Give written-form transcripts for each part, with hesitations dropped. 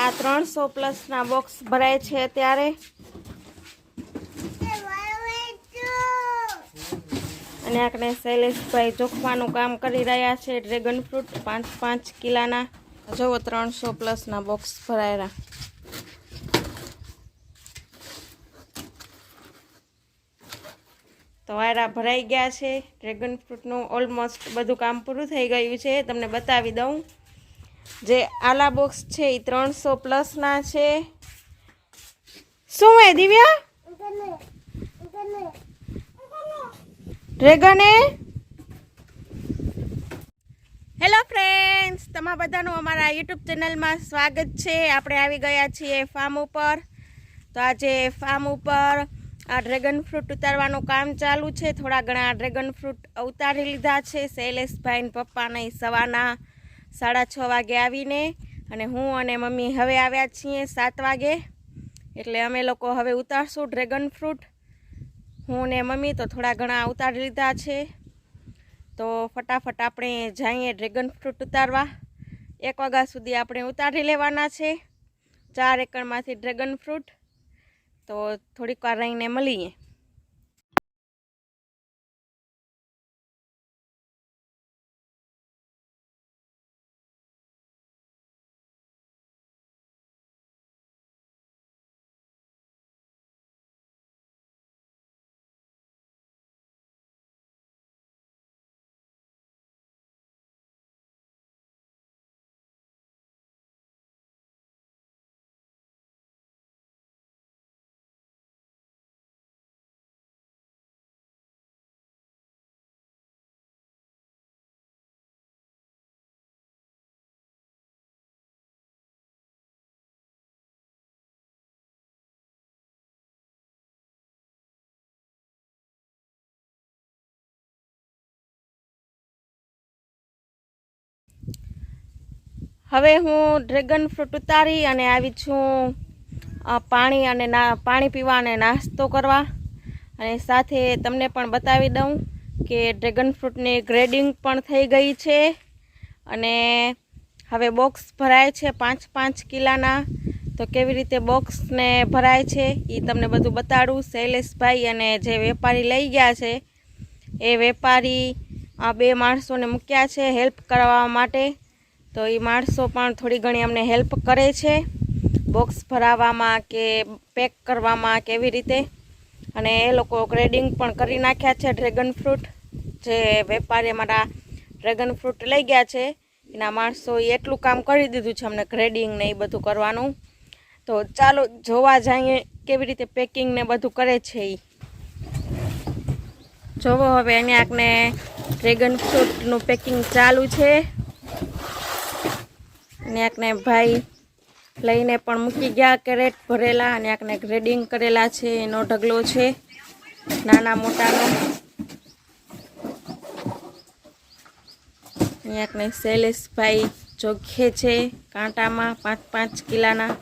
આ 300+ બોક્સ ભરાય છે ત્યારે અને આપણે શૈલેષભાઈ જોખવાનું કામ કરી રહ્યા છે ડ્રેગન ફ્રૂટ 5-5 કિલોના જો 300+ બોક્સ ભરાયેલા તો વાયરા ભરાઈ ગયા છે ડ્રેગન ફ્રૂટનું ઓલમોસ્ટ બધું કામ પૂરું થઈ ગયું છે તમને બતાવી દઉં જે આલા બોક્સ છે એ 300+ છે શું હે દિવ્યા ડ્રેગને હેલો ફ્રેન્ડ્સ તમારા બધાનું અમારા યુટ્યુબ ચેનલમાં સ્વાગત છે આપણે આવી ગયા છીએ ફાર્મ ઉપર તો આજે ફાર્મ ઉપર આ ડ્રેગન ફ્રૂટ ઉતારવાનું કામ ચાલુ છે થોડા ઘણા ડ્રેગન ફ્રૂટ ઉતારી લીધા છે શૈલેષભાઈ ને પપ્પાને સવારના 6:30 વાગે આવીને અને હું અને મમ્મી હવે આવ્યા છીએ 7 વાગે એટલે અમે લોકો હવે ઉતારશું ડ્રેગન ફ્રૂટ હું ને મમ્મી તો થોડા ઘણા ઉતારી લીધા છે તો ફટાફટ આપણે જઈએ ડ્રેગન ફ્રૂટ ઉતારવા 1 વાગ્યા સુધી આપણે ઉતારી લેવાના છે 4 એકરમાંથી ડ્રેગન ફ્રૂટ તો થોડીક વાર રહીને મળીએ હવે હું ડ્રેગન ફ્રૂટ ઉતારી અને આવી છું પાણી અને પાણી પીવા અને નાસ્તો કરવા અને સાથે તમને પણ બતાવી દઉં કે ડ્રેગન ફ્રૂટની ગ્રેડિંગ પણ થઈ ગઈ છે અને હવે બોક્સ ભરાય છે 5-5 કિલોના તો કેવી રીતે બોક્સને ભરાય છે એ તમને બધું બતાડું શૈલેષભાઈ અને જે વેપારી લઈ ગયા છે એ વેપારી આ 2 માણસોને મૂક્યા છે હેલ્પ કરવા માટે તો એ માણસો પણ થોડી ઘણી અમને હેલ્પ કરે છે બોક્સ ભરાવામાં કે પેક કરવામાં કેવી રીતે અને એ લોકો ગ્રેડિંગ પણ કરી નાખ્યા છે ડ્રેગન ફ્રૂટ જે વેપારી અમારા ડ્રેગન ફ્રૂટ લઈ ગયા છે એના માણસોએ એટલું કામ કરી દીધું છે અમને ગ્રેડિંગ ને એ બધું કરવાનું તો ચાલો જોવા જઈએ કેવી રીતે પેકિંગ ને બધું કરે છે એ જોવો હવે અહીંયા આપણે ડ્રેગન ફ્રૂટનું પેકિંગ ચાલુ છે અને આકને ભાઈ લઈને પણ મૂકી ગયા કેરેટ ભરેલા અને આકને ગ્રેડિંગ કરેલા છે એનો ઢગલો છે નાના મોટાનો અહીંયા આકને શૈલેષભાઈ જોખે છે કાંટામાં 5-5 કિલોના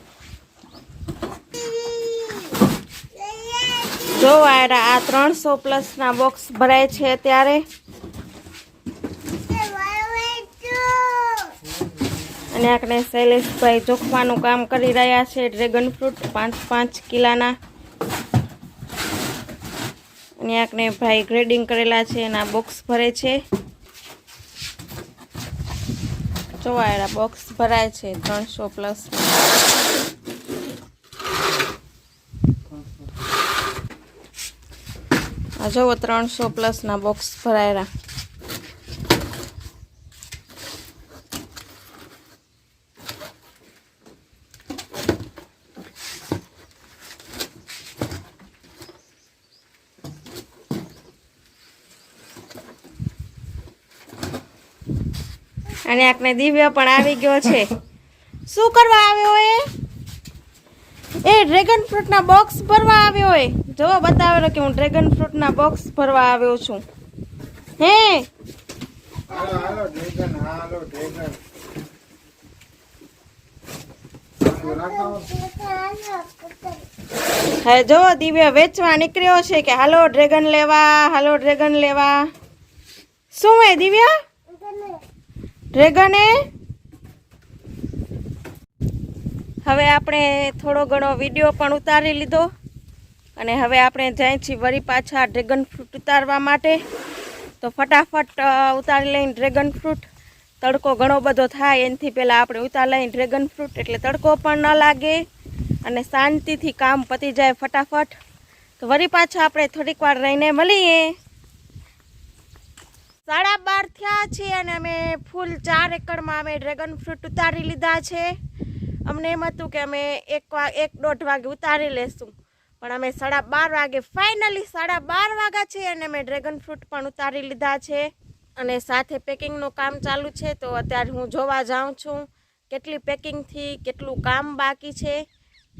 જો આ 300+ બોક્સ ભરાય છે ત્યારે અને આપણે શૈલેષભાઈ જોખવાનું કામ કરી રહ્યા છે ડ્રેગન ફ્રૂટ 5-5 કિલોના અને આપણે ભાઈ ગ્રેડિંગ કરેલા છે એના બોક્સ ભરે છે જોવાયેલા બોક્સ ભરાય છે 300+ આ જુઓ 300+ બોક્સ ભરાયેલા અને આપણે દિવ્ય પણ આવી ગયો છે શું કરવા આવ્યો એ ડ્રેગન ફ્રૂટના બોક્સ ભરવા આવ્યો હોય જો બતાવેલો કે હું ડ્રેગન ફ્રૂટના બોક્સ ભરવા આવ્યો છું હે હાલો ડ્રેગન હવે જો દિવ્ય વેચવા નીકળ્યો છે કે હાલો ડ્રેગન લેવા શું હે દિવ્ય ડ્રેગન હવે આપણે થોડો ઘણો વિડીયો પણ ઉતારી લીધો અને હવે આપણે જાય છીએ વળી પાછા ડ્રેગન ફ્રૂટ ઉતારવા માટે. તો ફટાફટ ઉતારી લઈને ડ્રેગન ફ્રૂટ. તડકો ઘણો બધો થાય એનાથી પહેલાં આપણે ઉતારી લઈને ડ્રેગન ફ્રૂટ એટલે તડકો પણ ન લાગે અને શાંતિથી કામ પતી જાય ફટાફટ. તો વળી પાછા આપણે થોડીક વાર રહીને મળીએ. 12:30 થયા છે અને અમે ફૂલ 4 એકરમાં અમે ડ્રેગન ફ્રૂટ ઉતારી લીધા છે. અમને એમ હતું કે અમે 1-1:30 વાગે ઉતારી લેશું, પણ અમે 12:30 વાગે ફાઇનલી 12:30 વાગ્યા છે અને અમે ડ્રેગન ફ્રૂટ પણ ઉતારી લીધા છે. અને સાથે પેકિંગનું કામ ચાલુ છે. તો અત્યારે હું જોવા જાઉં છું કેટલી પેકિંગથી કેટલું કામ બાકી છે.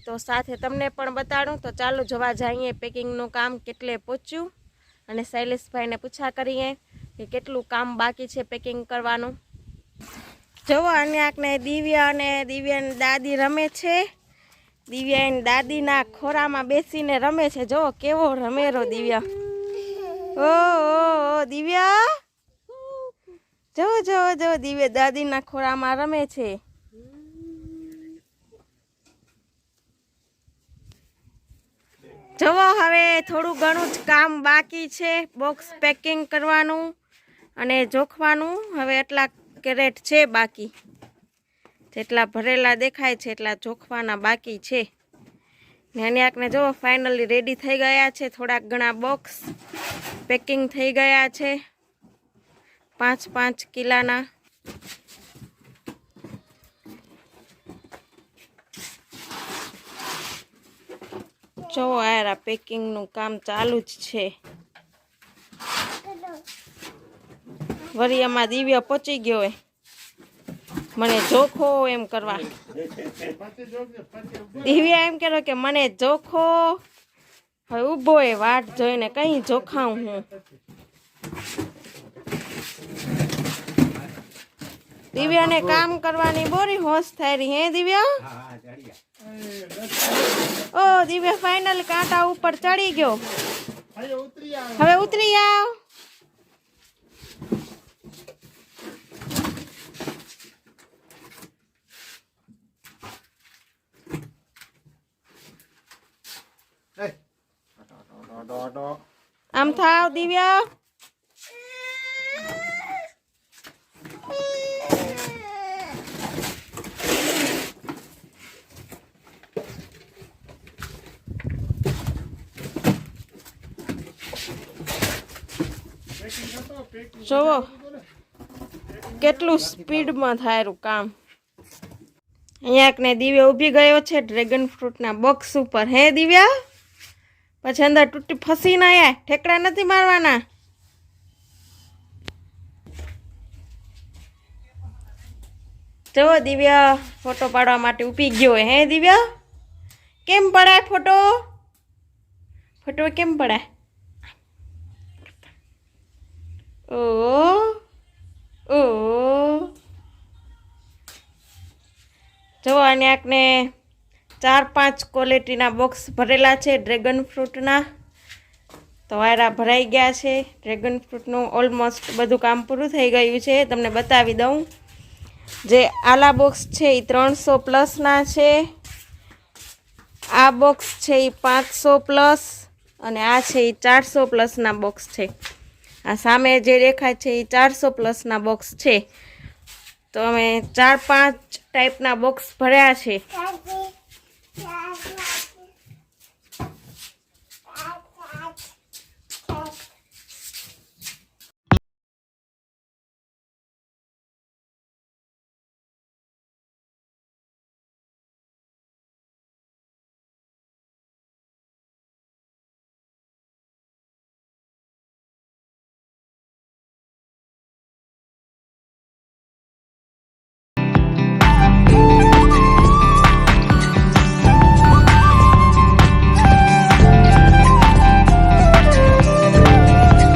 તો સાથે તમને પણ બતાડું. તો ચાલો જોવા જઈએ પેકિંગનું કામ કેટલે પહોંચ્યું અને શૈલેષભાઈને પૂછા કરીએ કે કેટલું કામ બાકી છે પેકિંગ કરવાનું. જુઓ અન્યાકને દિવ્યા અને દિવ્યાની દાદી રમે છે. દિવ્યા એની દાદીના ખોરામાં બેસીને રમે છે. જુઓ કેવો રમેરો દિવ્યા. ઓ દિવ્યા જુઓ જુઓ જુઓ દિવ્યા દાદીના ખોરામાં રમે છે. જુઓ હવે થોડું ઘણું જ કામ બાકી છે. બોક્સ પેકિંગ કરવાનું અને જોખવાનું. હવે એટલા કેરેટ છે બાકી, જેટલા ભરેલા દેખાય છે એટલા જોખવાના બાકી છે. ને અન્યાકને જુઓ ફાઇનલી રેડી થઈ ગયા છે. થોડાક ઘણા બોક્સ પેકિંગ થઈ ગયા છે 5-5 કિલાના. જો આ પેકિંગનું કામ ચાલુ જ છે. વરિયામાં દિવ્ય પહોંચી ગયો હોય મને જોખો એમ કરવા. દિવ્યા એમ કહેતો કે મને જોખો. હવે ઊભો એ વાટ જોઈને કઈ જોખાઉં હું. દિવ્યાને કામ કરવાની બોરી હોશ થાય રહી. હે દિવ્યા? ઓ દિવ્યા ફાઇનલ કાંટા ઉપર ચડી ગયો. હવે ઉતરી આવ. આમ થાવ દિવ્યા. જોવો કેટલું સ્પીડમાં થાય કામ. અહીંયા દિવ્યા ઊભી ગયો છે ડ્રેગન ફ્રૂટના બોક્સ ઉપર. હે દિવ્યા? પછી અંદર તૂટી ફસી ના આય. ઠેકડા નથી મારવાના. જો દિવ્યા ફોટો પાડવા માટે ઊભી ગયો. હે દિવ્યા? કેમ પડાય ફોટો? ફોટો કેમ પડાય? ઓ ઓ જો અન્યાકને 4-5 ક્વોલિટીના બોક્સ ભરેલા છે ડ્રેગન ફ્રૂટના. તો વાયરા ભરાઈ ગયા છે. ડ્રેગન ફ્રૂટનું ઓલમોસ્ટ બધું કામ પૂરું થઈ ગયું છે. તમને બતાવી દઉં. જે આલા બોક્સ છે એ 300 પ્લસના છે. આ બોક્સ છે એ 500 પ્લસ અને આ છે એ 400 પ્લસના બોક્સ છે. આ સામે જે દેખાય છે એ 400 પ્લસના બોક્સ છે. તો અમે 4-5 ટાઈપના બોક્સ ભર્યા છે.